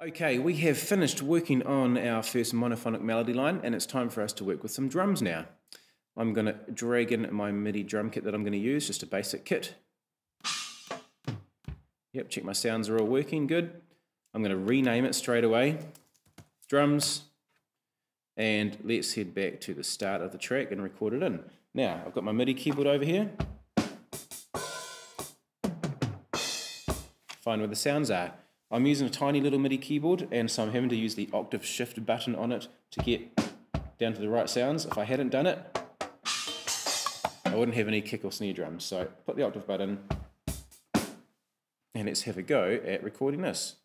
Okay, we have finished working on our first monophonic melody line, and it's time for us to work with some drums now. I'm going to drag in my MIDI drum kit that I'm going to use, just a basic kit. Yep, check my sounds are all working, good. I'm going to rename it straight away, drums, and let's head back to the start of the track and record it in. Now, I've got my MIDI keyboard over here. Find where the sounds are. I'm using a tiny little MIDI keyboard, and so I'm having to use the octave shift button on it to get down to the right sounds. If I hadn't done it, I wouldn't have any kick or snare drums. So put the octave button, and let's have a go at recording this.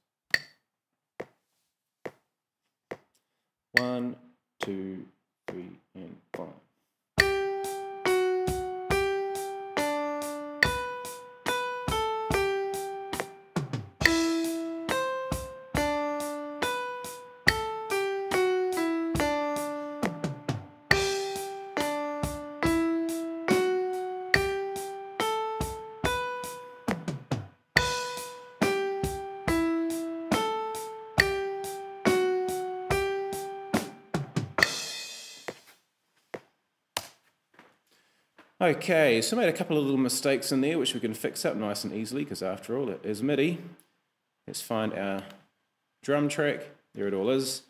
1, 2, 3, and 4. Okay, so I made a couple of little mistakes in there which we can fix up nice and easily, because after all it is MIDI. Let's find our drum track. There it all is.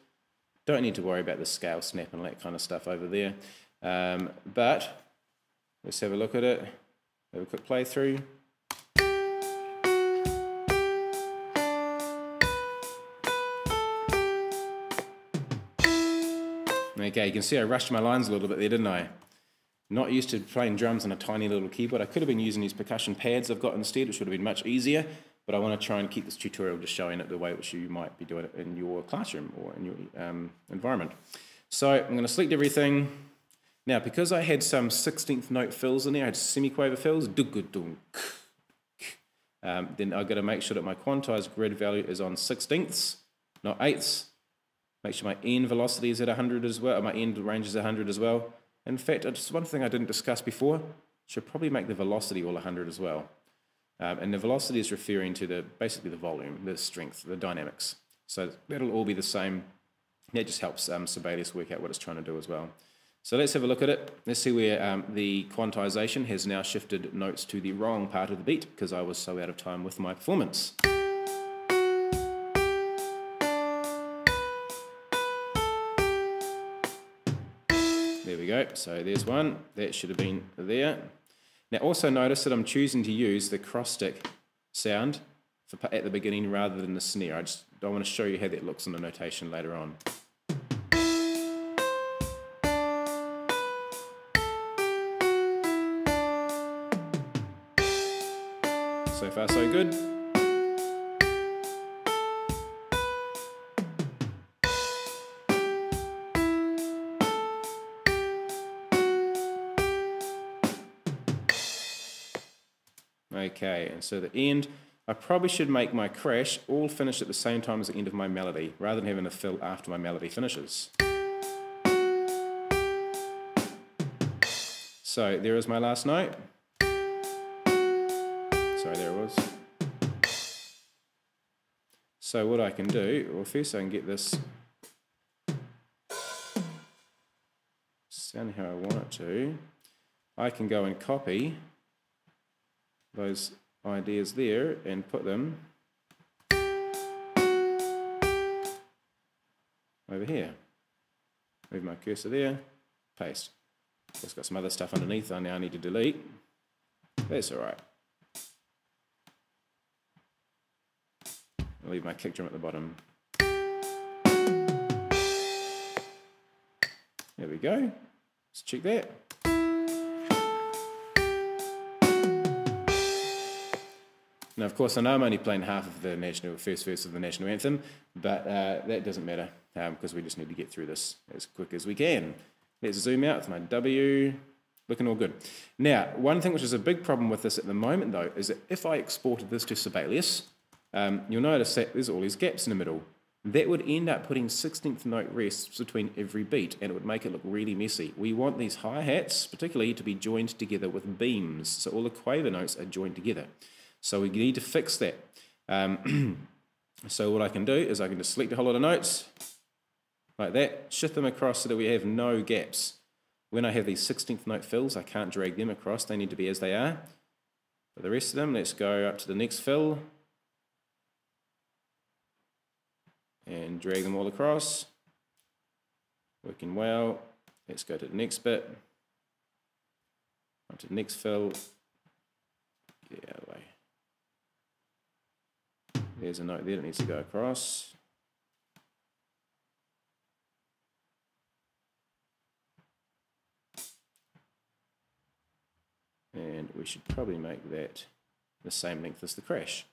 Don't need to worry about the scale snap and that kind of stuff over there. But let's have a look at it. Have a quick playthrough. Okay, you can see I rushed my lines a little bit there, didn't I? Not used to playing drums on a tiny little keyboard. I could have been using these percussion pads I've got instead, which would have been much easier, but I want to try and keep this tutorial just showing it the way which you might be doing it in your classroom or in your environment. So I'm going to select everything. Now, because I had some 16th note fills in there, I had semiquaver fills, then I've got to make sure that my quantized grid value is on 16ths, not 8ths. Make sure my end velocity is at 100 as well, my end range is 100 as well. In fact, it's one thing I didn't discuss before. Should probably make the velocity all 100 as well. And the velocity is referring to basically the volume, the strength, the dynamics. So that'll all be the same. That just helps Sibelius work out what it's trying to do as well. So let's have a look at it. Let's see where the quantization has now shifted notes to the wrong part of the beat because I was so out of time with my performance. There we go, so there's one, that should have been there. Now also notice that I'm choosing to use the cross stick sound at the beginning rather than the snare. I want to show you how that looks in the notation later on. So far so good. Okay, and so the end, I probably should make my crash all finish at the same time as the end of my melody, rather than having a fill after my melody finishes. So there is my last note. Sorry, there it was. So what I can do, well first I can get this sounding how I want it to. I can go and copy those ideas there and put them over here. Move my cursor there, paste. It's got some other stuff underneath I now need to delete. That's alright. I'll leave my kick drum at the bottom. There we go. Let's check that. Now, of course, I know I'm only playing half of the first verse of the national anthem, but that doesn't matter because we just need to get through this as quick as we can. Let's zoom out with my W, looking all good. Now, one thing which is a big problem with this at the moment, though, is that if I exported this to Sibelius, you'll notice that there's all these gaps in the middle. That would end up putting 16th note rests between every beat, and it would make it look really messy. We want these hi-hats, particularly, to be joined together with beams, so all the quaver notes are joined together. So we need to fix that. So what I can do is I can just select a whole lot of notes, like that, shift them across so that we have no gaps. When I have these 16th note fills, I can't drag them across, they need to be as they are. For the rest of them, let's go up to the next fill and drag them all across. Working well. Let's go to the next bit. On to the next fill. Get out of the way. There's a note there that needs to go across. And we should probably make that the same length as the crash.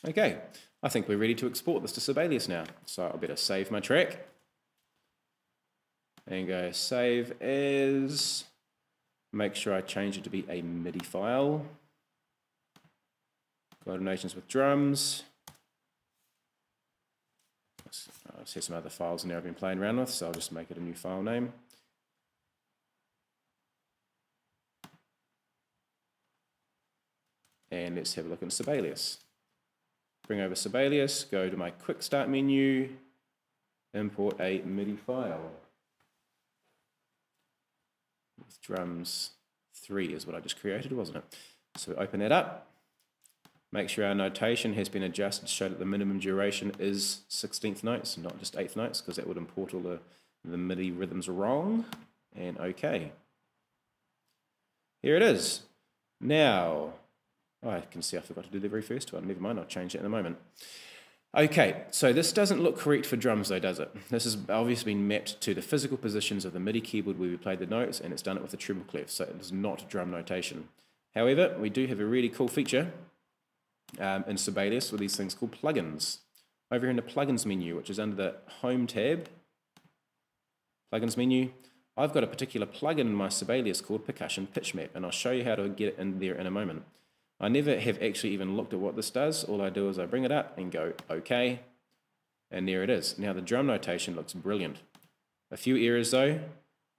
Okay, I think we're ready to export this to Sibelius now. So I better save my track and go save as, make sure I change it to be a MIDI file. Coordinations with drums. I see some other files in there I've been playing around with, so I'll just make it a new file name. And let's have a look at Sibelius. Bring over Sibelius, go to my quick start menu, import a MIDI file. With drums 3 is what I just created, wasn't it? So open that up. Make sure our notation has been adjusted to show that the minimum duration is 16th notes, not just 8th notes, because that would import all the MIDI rhythms wrong. And OK. Here it is. Now, oh, I can see I forgot to do the very first one. Never mind, I'll change it in a moment. Okay, so this doesn't look correct for drums though, does it? This has obviously been mapped to the physical positions of the MIDI keyboard where we played the notes, and it's done it with a treble clef, so it is not drum notation. However, we do have a really cool feature in Sibelius with these things called plugins. Over here in the plugins menu, which is under the Home tab, plugins menu, I've got a particular plugin in my Sibelius called Percussion Pitch Map, and I'll show you how to get it in there in a moment. I never have actually even looked at what this does. All I do is I bring it up and go OK, and there it is. Now the drum notation looks brilliant. A few errors though.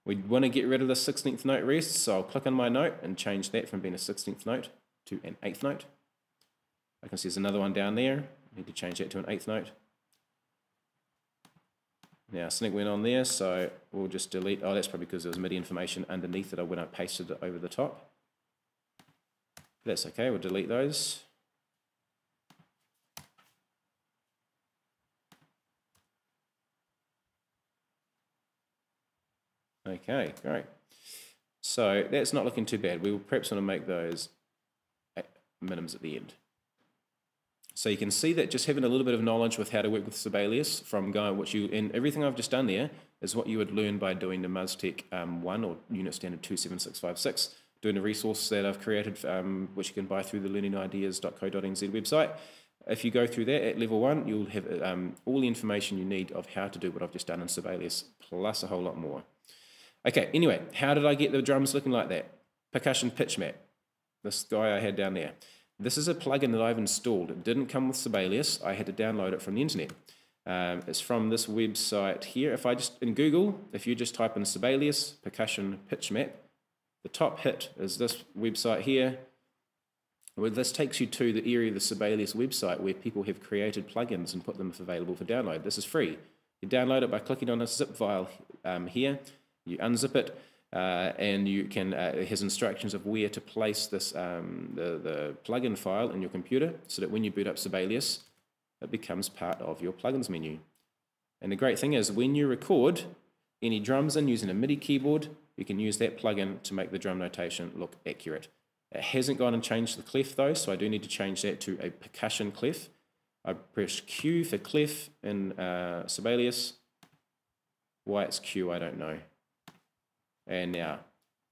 We want to get rid of the 16th note rest, so I'll click on my note and change that from being a 16th note to an 8th note. I can see there's another one down there. I need to change that to an 8th note. Now something went on there, so we'll just delete. Oh, that's probably because there was MIDI information underneath it when I pasted it over the top. That's okay, we'll delete those. Okay, great. So that's not looking too bad. We will perhaps want to make those minims at the end. So you can see that just having a little bit of knowledge with how to work with Sibelius from going, and everything I've just done there is what you would learn by doing the MUSTEC 1 or Unit Standard 27656. Doing a resource that I've created, which you can buy through the learningideas.co.nz website. If you go through that at level 1, you'll have all the information you need of how to do what I've just done in Sibelius, plus a whole lot more. Okay, anyway, how did I get the drums looking like that? Percussion Pitch Map, this guy I had down there. This is a plugin that I've installed. It didn't come with Sibelius. I had to download it from the internet. It's from this website here. If I just, in Google, if you just type in Sibelius Percussion Pitch Map, the top hit is this website here. Well, this takes you to the area of the Sibelius website where people have created plugins and put them available for download. This is free. You download it by clicking on a zip file here. You unzip it, and you can. It has instructions of where to place this the plugin file in your computer, so that when you boot up Sibelius, it becomes part of your plugins menu. And the great thing is, when you record any drums in using a MIDI keyboard, you can use that plugin to make the drum notation look accurate. It hasn't gone and changed the clef though, so I do need to change that to a percussion clef. I press Q for clef in Sibelius. Why it's Q, I don't know. And now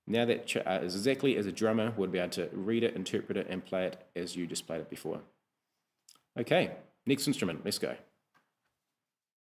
that is exactly as a drummer would be able to read it, interpret it, and play it as you just played it before. Okay, next instrument, let's go.